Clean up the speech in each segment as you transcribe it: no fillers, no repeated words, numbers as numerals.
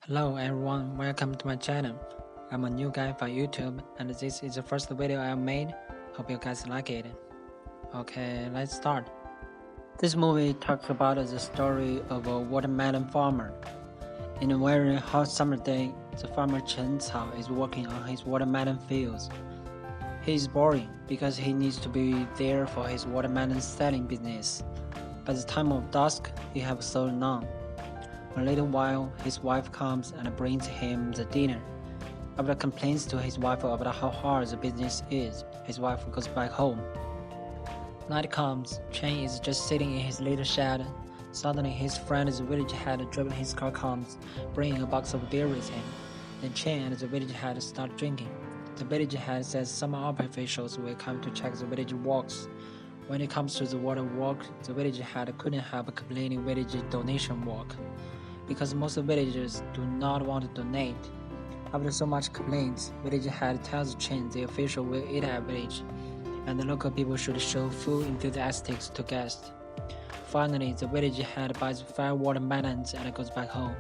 Hello everyone, welcome to my channel. I'm a new guy for YouTube and this is the first video I made. Hope you guys like it. Okay, let's start. This movie talks about the story of a watermelon farmer. In a very hot summer day, the farmer Chen Cao is working on his watermelon fields. He is boring because he needs to be there for his watermelon selling business. By the time of dusk, he has sold none. A little while, his wife comes and brings him the dinner. After complains to his wife about how hard the business is, his wife goes back home. Night comes, Chen is just sitting in his little shed. Suddenly his friend the village head driving his car comes, bringing a box of beer with him. Then Chen and the village head start drinking. The village head says some upper officials will come to check the village works. When it comes to the water work, the village head couldn't help complaining village donation work, because most villagers do not want to donate. After so much complaints, village head tells Chen the official will eat at village, and the local people should show full enthusiastic to guests. Finally, the village head buys 5 watermelons and goes back home.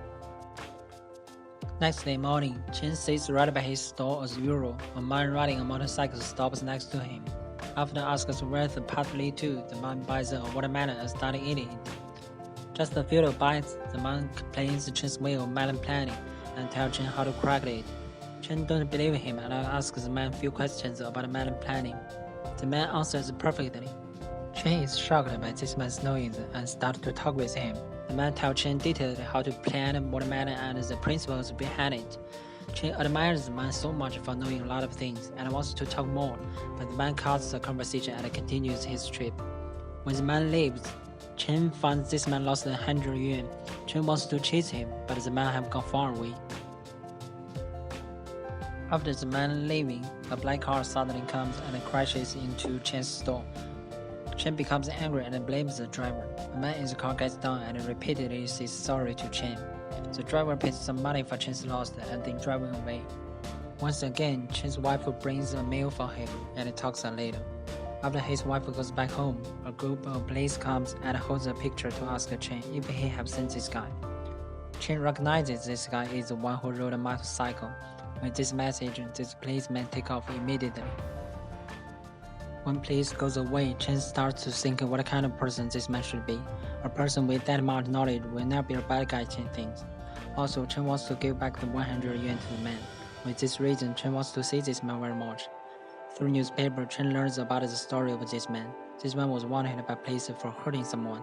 Next day morning, Chen sits right by his store as usual. A man riding a motorcycle stops next to him. After asking where the path leads to, the man buys a watermelon and starts eating it. Just a few bites, the man complains Chen's way of melon planting and tells Chen how to crack it. Chen don't believe him and asks the man few questions about melon planting. The man answers perfectly. Chen is shocked by this man's knowledge and starts to talk with him. The man tells Chen detailed how to plant watermelon and the principles behind it. Chen admires the man so much for knowing a lot of things and wants to talk more, but the man cuts the conversation and continues his trip. When the man leaves, Chen finds this man lost 100 yuan. Chen wants to chase him, but the man has gone far away. After the man leaving, a black car suddenly comes and crashes into Chen's store. Chen becomes angry and blames the driver. The man in the car gets down and repeatedly says sorry to Chen. The driver pays some money for Chen's loss and then driving away. Once again, Chen's wife brings a meal for him and talks a little. After his wife goes back home, a group of police comes and holds a picture to ask Chen if he has seen this guy. Chen recognizes this guy is the one who rode a motorcycle. With this message, this policeman takes off immediately. When police goes away, Chen starts to think what kind of person this man should be. A person with that much knowledge will not be a bad guy, Chen thinks. Also, Chen wants to give back the 100 yuan to the man. With this reason, Chen wants to see this man very much. Through newspaper, Chen learns about the story of this man. This man was wanted by police for hurting someone.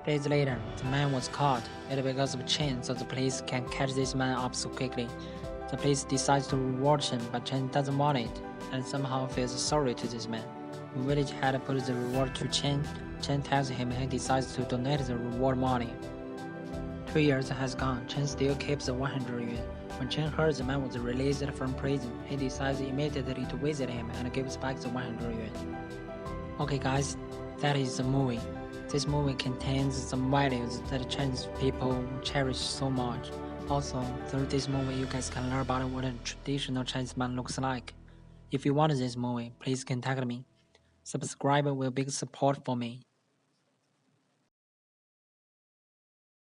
Days later, the man was caught. It because of Chen, so the police can catch this man up so quickly. The police decides to reward Chen, but Chen doesn't want it, and somehow feels sorry to this man. When village head puts the reward to Chen, Chen tells him he decides to donate the reward money. 2 years has gone, Chen still keeps the 100 yuan. When Chen heard the man was released from prison, he decides immediately to visit him and gives back the 100 yuan. Okay guys, that is the movie. This movie contains some values that Chinese people cherish so much. Also, through this movie you guys can learn about what a traditional Chinese man looks like. If you want this movie, please contact me. Subscribe will be support for me.